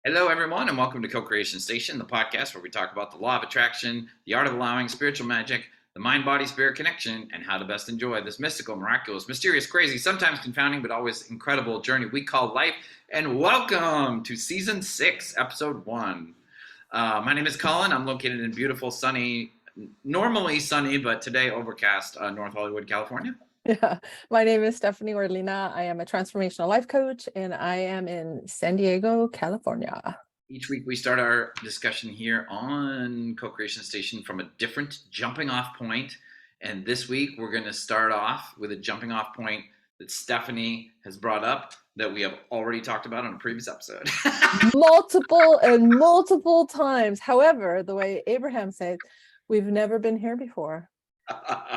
Hello, everyone, and welcome to Co-Creation Station, the podcast where we talk about the law of attraction, the art of allowing, spiritual magic, the mind-body-spirit connection, and how to best enjoy this mystical, miraculous, mysterious, crazy, sometimes confounding, but always incredible journey we call life. And welcome to Season 6, Episode 1. My name is Collin. I'm located in beautiful, sunny, normally sunny, but today overcast, North Hollywood, California. Yeah, my name is Stephanie Orlina. I am a transformational life coach and I am in San Diego, California. Each week we start our discussion here on Co-Creation Station from a different jumping off point. And this week we're going to start off with a jumping off point that Stephanie has brought up that we have already talked about on a previous episode. multiple times. However, the way Abraham said, we've never been here before.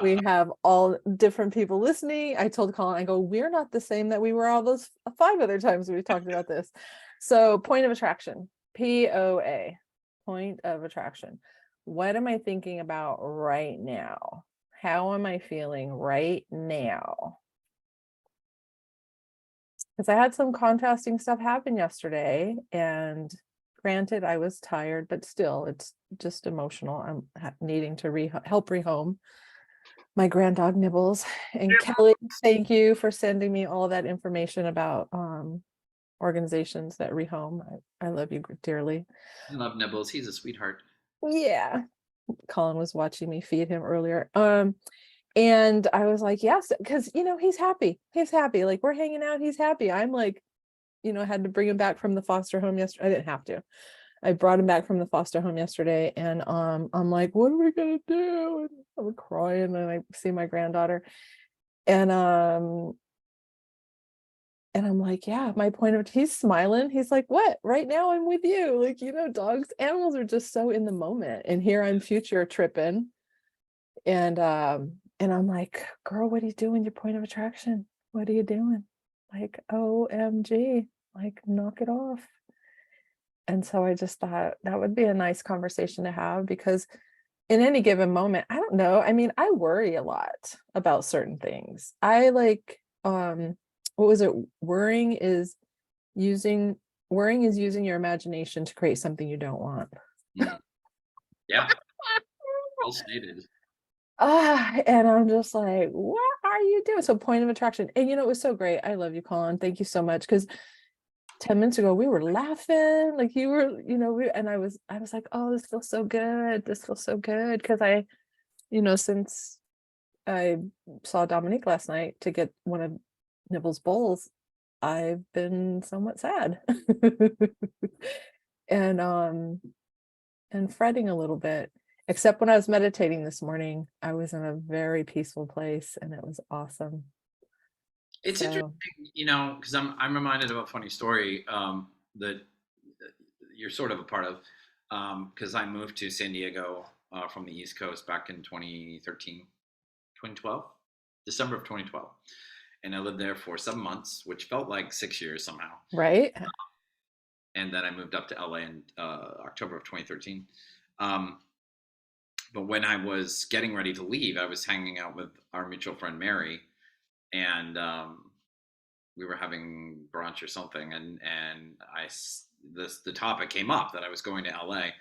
We have all different people listening. I told Collin, I go, we're not the same that we were all those 5 other times we talked about this. So point of attraction, POA, point of attraction. What am I thinking about right now? How am I feeling right now? Because I had some contrasting stuff happen yesterday, and granted, I was tired, but still, it's just emotional. I'm needing to help rehome my grand dog Nibbles. And Kelly, thank you for sending me all that information about organizations that rehome. I love you dearly. I love Nibbles. He's a sweetheart. Yeah. Collin was watching me feed him earlier. And I was like, yes, because he's happy. He's happy. Like, we're hanging out, he's happy. I'm like, I had to bring him back from the foster home yesterday. I didn't have to. I brought him back from the foster home yesterday, and I'm like, what are we gonna do? And I'm crying, and I see my granddaughter, and I'm like, yeah, my point of, he's smiling. He's like, what? Right now I'm with you. Like, dogs, animals are just so in the moment, and here I'm future tripping, and I'm like, girl, what are you doing? Your point of attraction? What are you doing? Like, OMG, like, knock it off. And so I just thought that would be a nice conversation to have, because in any given moment, I don't know. I mean, I worry a lot about certain things. I like, what was it? Worrying is using your imagination to create something you don't want. Yeah, well stated. And I'm just like, what are you doing? So point of attraction. And it was so great. I love you, Collin. Thank you so much. Because 10 minutes ago we were laughing, like you were, and I was like, oh, this feels so good. This feels so good. Because since I saw Dominique last night to get one of Nibble's bowls, I've been somewhat sad. And fretting a little bit, except when I was meditating this morning. I was in a very peaceful place and it was awesome. It's So interesting, because I'm reminded of a funny story that you're sort of a part of, because I moved to San Diego from the East Coast back in 2013, 2012, December of 2012, and I lived there for 7 months, which felt like 6 years somehow. right. And then I moved up to LA in October of 2013. But when I was getting ready to leave, I was hanging out with our mutual friend Mary, and we were having brunch or something, and the topic came up that I was going to LA,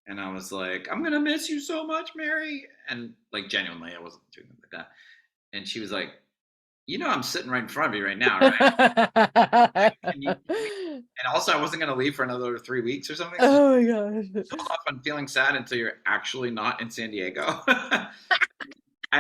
and I was like, I'm gonna miss you so much, Mary, and like genuinely, I wasn't doing it like that, and she was like, I'm sitting right in front of you right now, right? And also, I wasn't gonna leave for another 3 weeks or something. So Oh my gosh. hold off on feeling sad until you're actually not in San Diego. I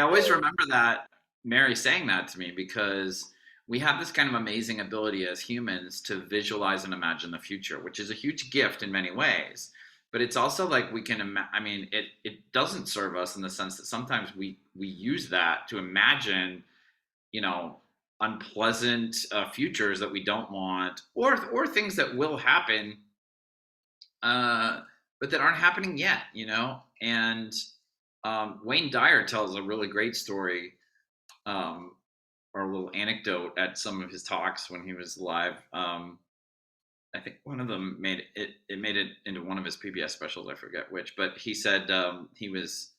always remember that Mary saying that to me, because we have this kind of amazing ability as humans to visualize and imagine the future, which is a huge gift in many ways. But it's also like we can, I mean, it doesn't serve us in the sense that sometimes we use that to imagine, unpleasant futures that we don't want, or things that will happen, but that aren't happening yet, And Wayne Dyer tells a really great story, or a little anecdote at some of his talks when he was live. I think one of them made it. It made it into one of his PBS specials. I forget which, but he said he was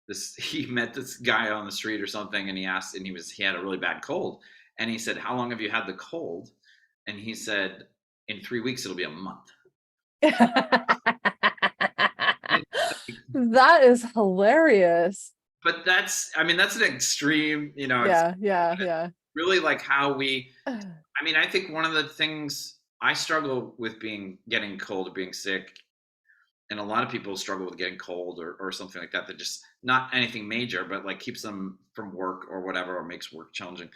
this. He met this guy on the street or something, and he asked, and he had a really bad cold, and he said, "How long have you had the cold?" And he said, "In 3 weeks, it'll be a month." It's like, That is hilarious. but I mean, that's an extreme, Yeah, yeah, yeah. really like how I mean, I think one of the things I struggle with getting cold or being sick, and a lot of people struggle with getting cold or something like that, that just not anything major, but like keeps them from work or whatever, or makes work challenging.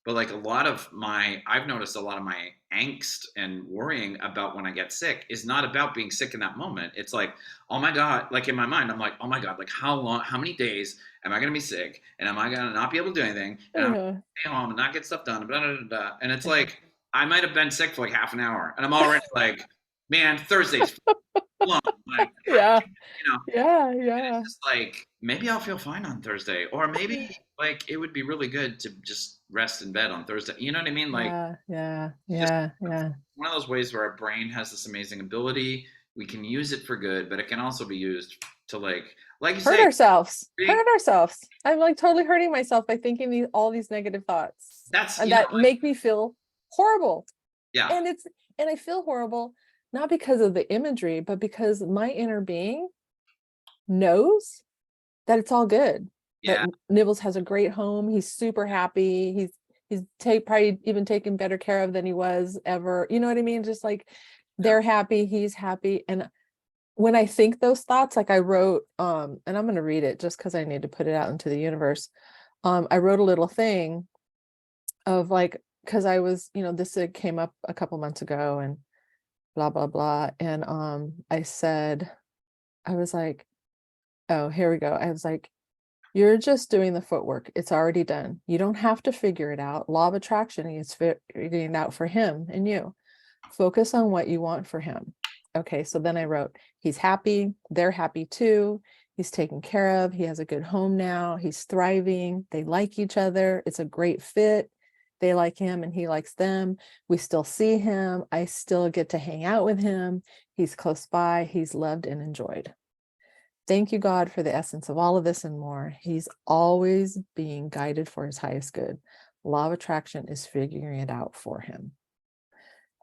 But like I've noticed a lot of my angst and worrying about when I get sick is not about being sick in that moment. It's like, oh my God, like in my mind, I'm like, oh my God, like how many days am I going to be sick? And am I going to not be able to do anything? And I'm going Uh, to stay home and not get stuff done. Blah, blah, blah, blah. And it's like, I might have been sick for like half an hour and I'm already like, man, Thursday's long. Like, yeah, you know, yeah, and it's yeah. just like maybe I'll feel fine on Thursday, or maybe like it would be really good to just rest in bed on Thursday. You know what I mean? Like Yeah, yeah, just yeah, yeah. one of those ways where our brain has this amazing ability. We can use it for good, but it can also be used to like you Hurt say, ourselves. being Hurt ourselves. I'm like totally hurting myself by thinking all these negative thoughts that's and that make me feel horrible. yeah, And I feel horrible not because of the imagery, but because my inner being knows that it's all good. That yeah, Nibbles has a great home. He's super happy. He's probably even taken better care of than he was ever. You know what I mean? Just like yeah, they're happy, he's happy. And when I think those thoughts, like I wrote, and I'm going to read it just because I need to put it out into the universe. I wrote a little thing of like, because I was, this came up a couple months ago and blah, blah, blah. And I said, I was like, oh, here we go. I was like, you're just doing the footwork. It's already done. You don't have to figure it out. Law of attraction is figuring it out for him and you. Focus on what you want for him. Okay, so then I wrote, he's happy. They're happy too. He's taken care of. He has a good home now. He's thriving. They like each other. It's a great fit. They like him and he likes them. We still see him. I still get to hang out with him. He's close by. He's loved and enjoyed. Thank you, God, for the essence of all of this and more. He's always being guided for his highest good. Law of attraction is figuring it out for him.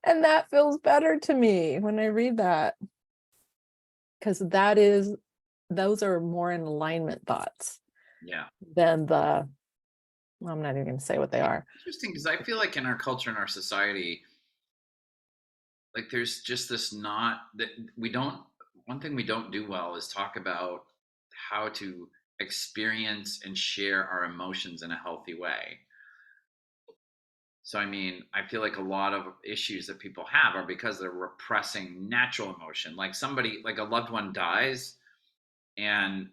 And that feels better to me when I read that. Because those are more in alignment thoughts yeah. than I'm not even going to say what they It's are. interesting because I feel like in our culture, in our society, like there's just this not that we don't one thing we don't do well is talk about how to experience and share our emotions in a healthy way. So I mean, I feel like a lot of issues that people have are because they're repressing natural emotion. Like somebody, like a loved one dies, and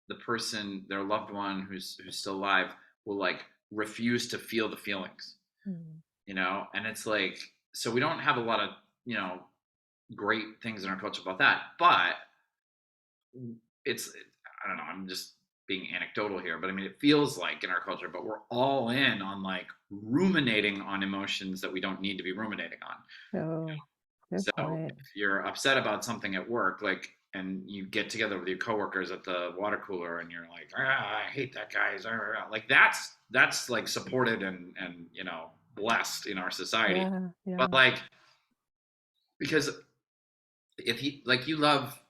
the person, their loved one who's still alive, will like refuse to feel the feelings, Mm. and it's like, so we don't have a lot of, you know, great things in our culture about that, but it's, I don't know, I'm just being anecdotal here, but I mean, it feels like in our culture, but we're all in on like ruminating on emotions that we don't need to be ruminating on. Oh, good So point. if you're upset about something at work, like, and you get together with your coworkers at the water cooler and you're like, I hate that guy, like that's like supported and blessed in our society. Yeah, But yeah, like, because if you like, you love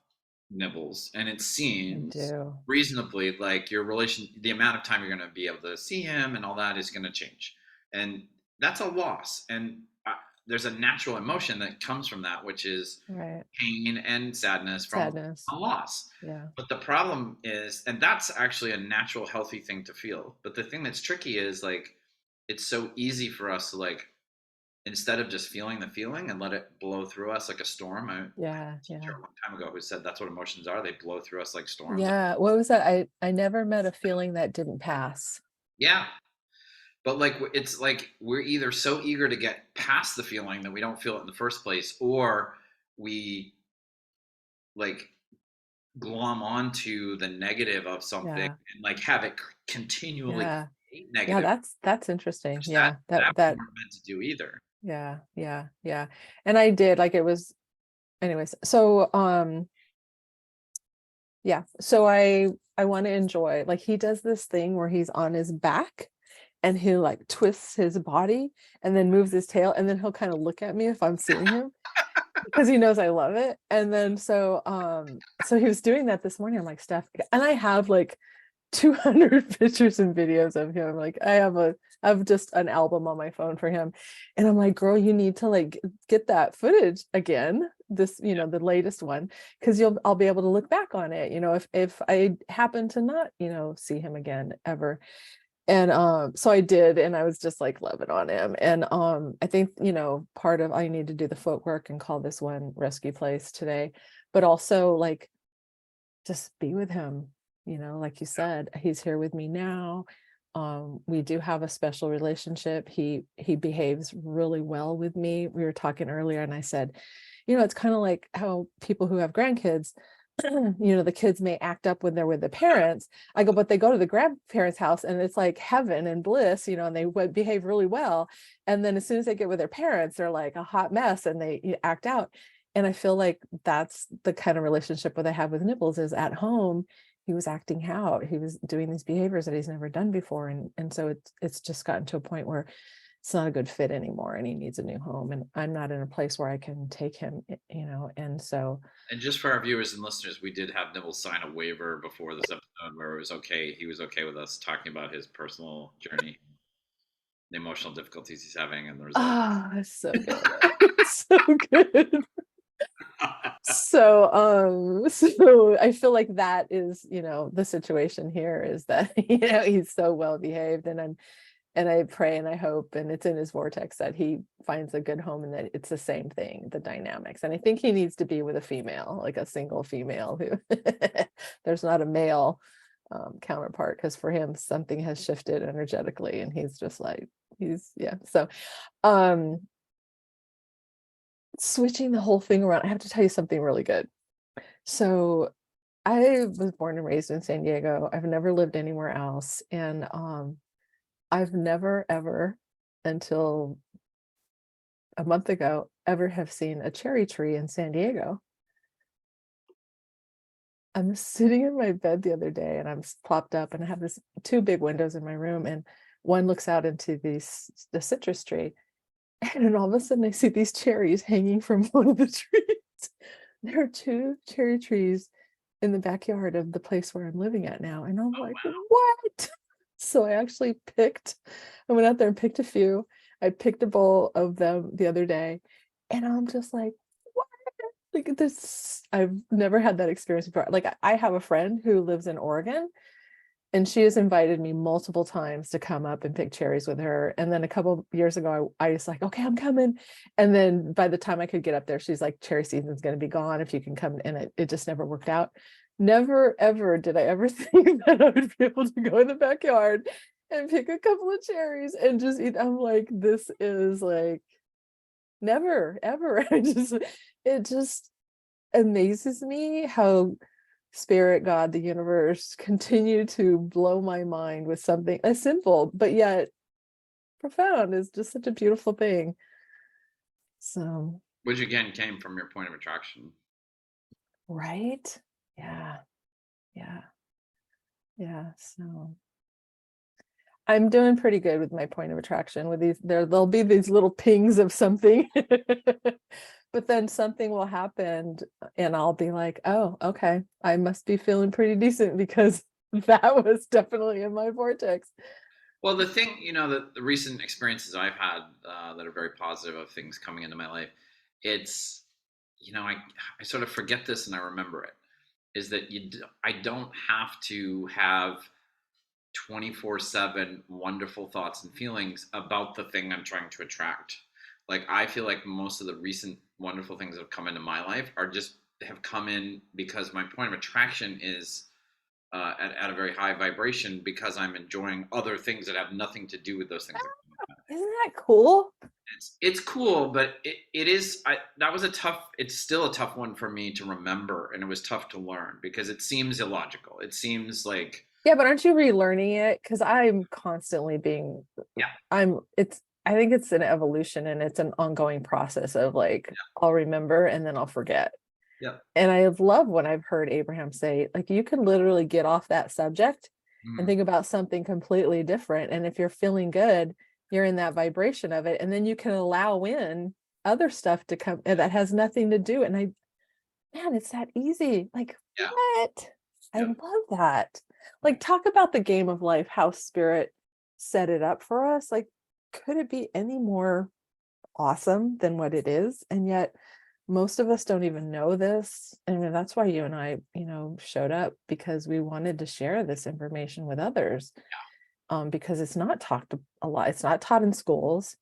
Nibbles, and it I seems do. reasonably like your relation, the amount of time you're going to be able to see him and all that is going to change, and that's a loss. And there's a natural emotion that comes from that, which is Right. pain and sadness from Sadness. a loss. Yeah. But the problem is, and that's actually a natural, healthy thing to feel. But the thing that's tricky is like, it's so easy for us to like, instead of just feeling the feeling and let it blow through us like a storm. I had Yeah. a Yeah. teacher a long time ago who said that's what emotions are. They blow through us like storms. Yeah. What was that? I never met a feeling that didn't pass. Yeah. But like, it's like we're either so eager to get past the feeling that we don't feel it in the first place, or we like glom onto the negative of something Yeah. and like have it continually Yeah. create Yeah, negative, that's interesting. which Yeah. that we That weren't meant to do either. yeah, yeah, yeah. And I did like it was anyways. So yeah. So I want to enjoy like he does this thing where he's on his back and he like twists his body and then moves his tail and then he'll kind of look at me if I'm seeing him. because he knows I love it. And then so he was doing that this morning. I'm like, Steph, and I have like 200 pictures and videos of him. Like I have just an album on my phone for him. And I'm like, girl, you need to like get that footage again, this, you know, the latest one, because I'll be able to look back on it, you know, if I happen to not, you know, see him again ever. And so I did, and I was just like loving on him. And I think, you know, part of I need to do the footwork and call this one rescue place today, but also like just be with him, you know, like you said, he's here with me now. We do have a special relationship. He behaves really well with me. We were talking earlier and I said, you know, it's kind of like how people who have grandkids, you know, the kids may act up when they're with the parents. I go, but they go to the grandparents' house and it's like heaven and bliss, you know, and they would behave really well. And then as soon as they get with their parents, they're like a hot mess and they act out. And I feel like that's the kind of relationship that I have with Nibbles. Is at home, he was acting out. He was doing these behaviors that he's never done before. And so it's just gotten to a point where it's not a good fit anymore and he needs a new home. And I'm not in a place where I can take him, you know, and so. And just for our viewers and listeners, we did have Nibbles sign a waiver before this episode where it was okay. He was okay with us talking about his personal journey, the emotional difficulties he's having, and the results. Oh, it's so good. So good. So I feel like that is, you know, the situation here is that, you know, he's so well behaved, and I pray and I hope, and it's in his vortex, that he finds a good home and that it's the same thing, the dynamics. And I think he needs to be with a female, like a single female who there's not a male counterpart, because for him something has shifted energetically and he's just like, yeah. So switching the whole thing around, I have to tell you something really good. So I was born and raised in San Diego. I've never lived anywhere else. And I've never ever, until a month ago, ever have seen a cherry tree in San Diego. I'm sitting in my bed the other day and I'm plopped up and I have this two big windows in my room, and one looks out into the citrus tree. And then all of a sudden I see these cherries hanging from one of the trees. There are two cherry trees in the backyard of the place where I'm living at now. And I'm like, Wow. what? So I went out there and picked a few. I picked a bowl of them the other day, and I'm just like, what? Like this, I've never had that experience before. Like I have a friend who lives in Oregon, and she has invited me multiple times to come up and pick cherries with her. And then a couple of years ago, I was like, okay, I'm coming. And then by the time I could get up there, she's like, cherry season's going to be gone if you can come. And it just never worked out. Never, ever did I ever think that I would be able to go in the backyard and pick a couple of cherries and just eat. I'm like, this is like, never, ever. It just amazes me how spirit, God, the universe continue to blow my mind with something as simple but yet profound. Is just such a beautiful thing. So, Which again came from your point of attraction. right? Yeah. So I'm doing pretty good with my point of attraction. With these, there'll be these little pings of something. But then something will happen and I'll be like, oh, okay, I must be feeling pretty decent because that was definitely in my vortex. Well, the thing, you know, the recent experiences I've had that are very positive of things coming into my life, it's, you know, I sort of forget this and I remember it, is that I don't have to have 24/7 wonderful thoughts and feelings about the thing I'm trying to attract. Like I feel like most of the recent wonderful things that have come into my life have come in because my point of attraction is at a very high vibration, because I'm enjoying other things that have nothing to do with those things. Isn't that cool? It's cool, but it is, that was it's still a tough one for me to remember, and it was tough to learn because it seems illogical. It seems like, Yeah, but aren't you relearning it? Because I'm constantly being, yeah, I think it's an evolution and it's an ongoing process of like, yeah, I'll remember and then I'll forget. yeah. And I love when I've heard Abraham say, like, you can literally get off that subject and Mm. think about something completely different. And if you're feeling good, you're in that vibration of it. And then you can allow in other stuff to come that has nothing to do. And man, it's that easy. Like, Yeah. what? I Yeah. love that. Like, talk about the game of life, how spirit set it up for us. Like, could it be any more awesome than what it is? And yet most of us don't even know this. I mean, that's why you and I, showed up, because we wanted to share this information with others. Because it's not talked a lot. It's not taught in schools.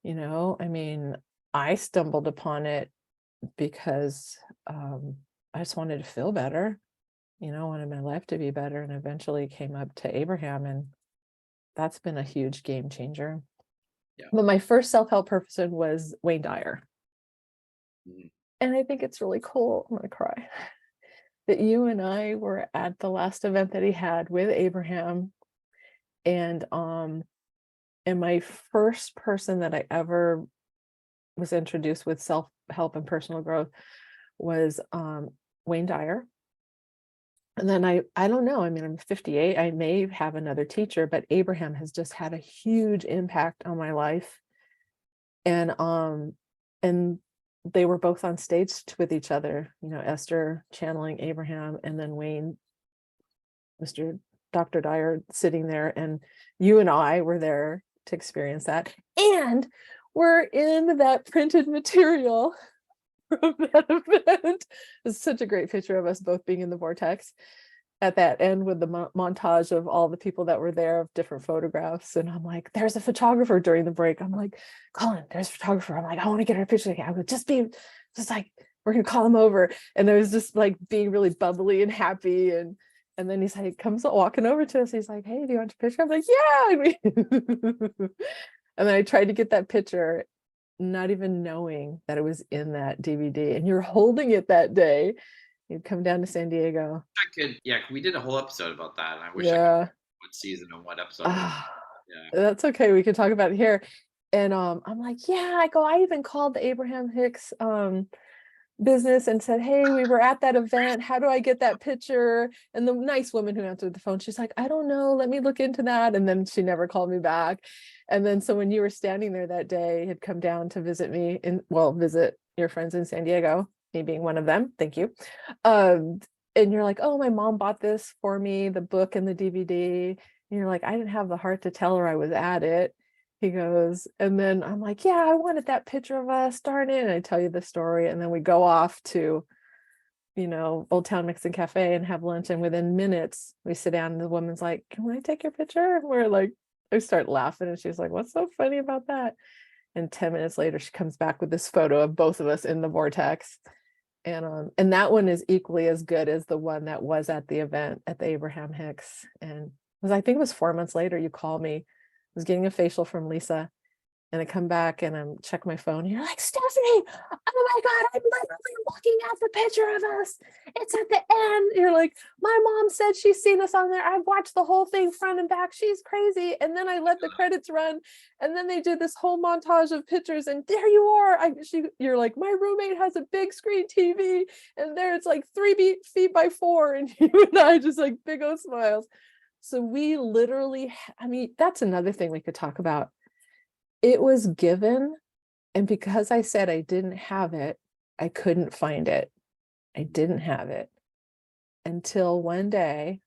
I mean, I stumbled upon it because I just wanted to feel better, wanted my life to be better, and eventually came up to Abraham, and that's been a huge game changer. Yeah. But my first self-help person was Wayne Dyer. Mhm. And I think it's really cool, I'm gonna cry, that you and I were at the last event that he had with Abraham. And my first person that I ever was introduced with self-help and personal growth was Wayne Dyer. And then I don't know, I mean, I'm 58, I may have another teacher, but Abraham has just had a huge impact on my life. And they were both on stage with each other, Esther channeling Abraham, and then Wayne, Mr. Dr. Dyer, sitting there, and you and I were there to experience that. And we're in that printed material from that event. It's such a great picture of us both being in the vortex at that end, with the montage of all the people that were there, of different photographs. And I'm like, there's a photographer during the break. I'm like, Collin, there's a photographer. I'm like, I want to get her picture. I would just like, we're gonna call him over. And I was just like being really bubbly and happy. And then he's like, comes walking over to us. He's like, hey, do you want your picture? I'm like, yeah. And then I tried to get that picture, not even knowing that it was in that DVD. And you're holding it that day. You'd come down to San Diego. Yeah, we did a whole episode about that, and I wish I could Yeah. what season and what episode it was. Ah, Yeah. that's okay. We can talk about it here. And I'm like, yeah, I even called the Abraham Hicks business and said, hey, we were at that event. How do I get that picture? And the nice woman who answered the phone, she's like, I don't know. Let me look into that. And then she never called me back. And then so when you were standing there that day, had come down to visit me visit your friends in San Diego, me being one of them. Thank you. And you're like, oh, my mom bought this for me, the book and the DVD. And you're like, I didn't have the heart to tell her I was at it. He goes, and then I'm like, yeah, I wanted that picture of us, darn it. And I tell you the story. And then we go off to, Old Town Mexican Cafe and have lunch. And within minutes, we sit down and the woman's like, can I take your picture? And we're like, I start laughing. And she's like, what's so funny about that? And 10 minutes later, she comes back with this photo of both of us in the vortex. And that one is equally as good as the one that was at the event at the Abraham Hicks. And I think it was 4 months later, you called me. I was getting a facial from Lisa, and I come back and I'm check my phone. And you're like, Stephanie, oh my God, I'm literally looking at the picture of us. It's at the end. You're like, my mom said she's seen us on there. I've watched the whole thing front and back. She's crazy. And then I let the credits run. And then they did this whole montage of pictures. And there you are. You're like, my roommate has a big screen TV. And there it's like 3 feet by 4. And you and I just like big old smiles. So we literally, I mean, that's another thing we could talk about. It was given, and because I said I didn't have it, I couldn't find it. I didn't have it until one day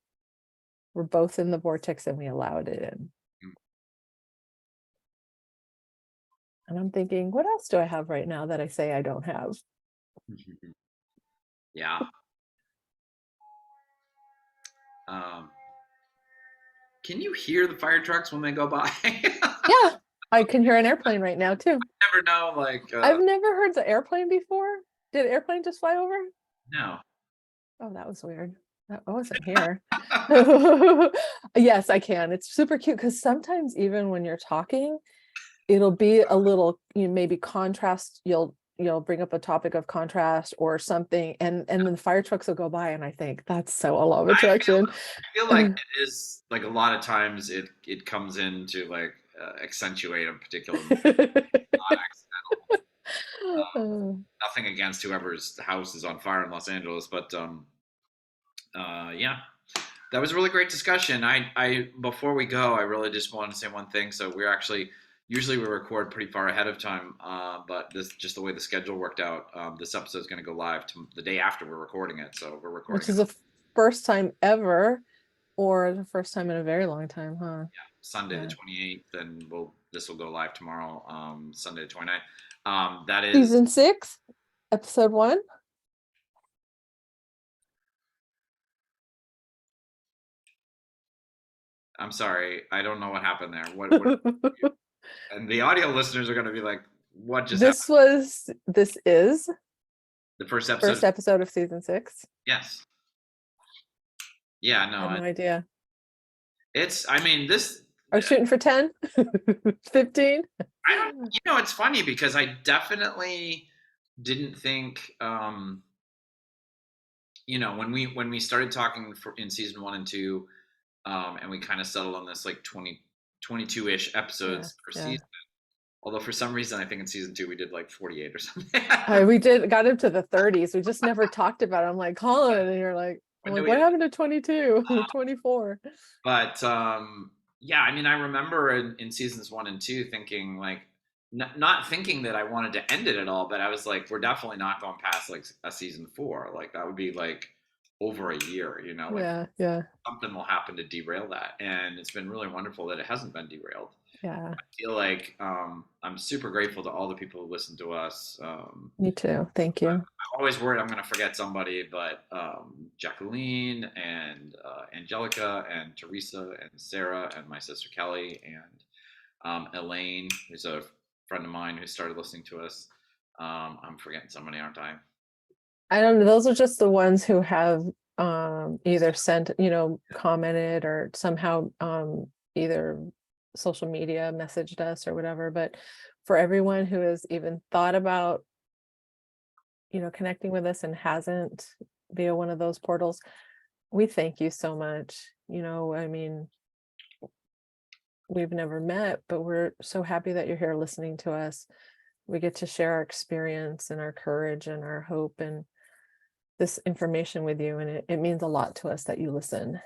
we're both in the vortex and we allowed it in. And I'm thinking, what else do I have right now that I say I don't have? Yeah. Um, can you hear the fire trucks when they go by? Yeah, I can hear an airplane right now too. Never know, like I've never heard the airplane before. Did an airplane just fly over? no. Oh, that was weird. I wasn't here. Yes, I can. It's super cute because sometimes even when you're talking, it'll be a little, maybe contrast. You'll bring up a topic of contrast or something, and then the fire trucks will go by, and I think that's so a law of attraction. I feel like it is like a lot of times it comes in to like accentuate a particular not accidental. Nothing against whoever's house is on fire in Los Angeles, but yeah, that was a really great discussion. I before we go, I really just want to say one thing. So we're actually usually we record pretty far ahead of time, but this just the way the schedule worked out. This episode is going to go live the day after we're recording it, so we're recording Which it is the first time ever, or the first time in a very long time, huh? Sunday the Yeah. 28th, and this will go live tomorrow, Sunday the 29th. That is Season 6, episode 1. I'm sorry, I don't know what happened there. What and the audio listeners are going to be like, what just happened? This is The first episode. first episode of season 6. Yes. Yeah, I had no, no idea. I mean, this, Are we shooting for 10? 15? I don't, it's funny because I definitely didn't think, when we started talking in season 1 and 2, and we kind of settled on this like 22-ish episodes per Yeah. season. Although for some reason, I think in season 2 we did like 48 or something. We got into the 30s. We just never talked about it. I'm like, Collin, and you're like, what happened to 22, 24? But yeah, I mean, I remember in seasons 1 and 2 thinking like, not thinking that I wanted to end it at all, but I was like, we're definitely not going past like a season 4. Like that would be like over a year, like Yeah. something will happen to derail that. And it's been really wonderful that it hasn't been derailed. Yeah. I feel like I'm super grateful to all the people who listen to us. Me too. Thank you. I'm always worried I'm going to forget somebody, but Jacqueline and Angelica and Teresa and Sarah and my sister Kelly and Elaine, who's a friend of mine who started listening to us. I'm forgetting somebody, aren't I? I don't know. Those are just the ones who have either sent, commented or somehow either social media messaged us or whatever. But for everyone who has even thought about, connecting with us and hasn't via one of those portals, we thank you so much. I mean, we've never met, but we're so happy that you're here listening to us. We get to share our experience and our courage and our hope and this information with you, and it means a lot to us that you listen,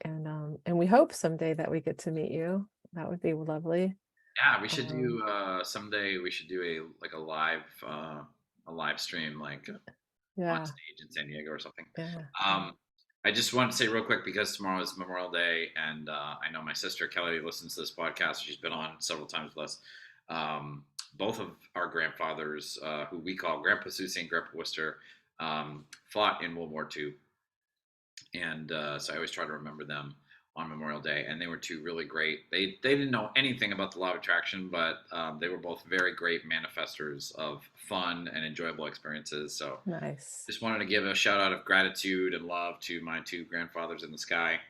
and we hope someday that we get to meet you. That would be lovely. Yeah, we should do someday. We should do a live stream like on stage in San Diego or something. I just want to say real quick, because tomorrow is Memorial Day, and I know my sister Kelly listens to this podcast. She's been on several times with us. Both of our grandfathers, who we call Grandpa Susie and Grandpa Worster, fought in World War II. And so I always try to remember them on Memorial Day, and they were two really great. They didn't know anything about the law of attraction, but they were both very great manifestors of fun and enjoyable experiences. So nice. Just wanted to give a shout out of gratitude and love to my two grandfathers in the sky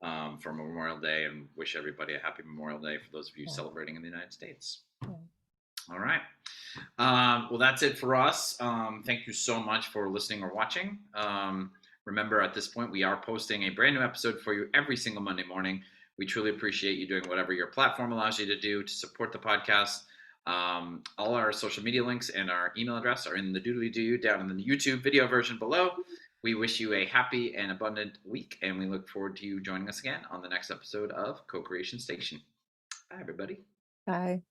for Memorial Day, and wish everybody a happy Memorial Day for those of you celebrating in the United States. All right. Well, that's it for us. Thank you so much for listening or watching. Remember, at this point, we are posting a brand new episode for you every single Monday morning. We truly appreciate you doing whatever your platform allows you to do to support the podcast. All our social media links and our email address are in the doodly-doo down in the YouTube video version below. We wish you a happy and abundant week, and we look forward to you joining us again on the next episode of Co-Creation Station. Bye, everybody. Bye.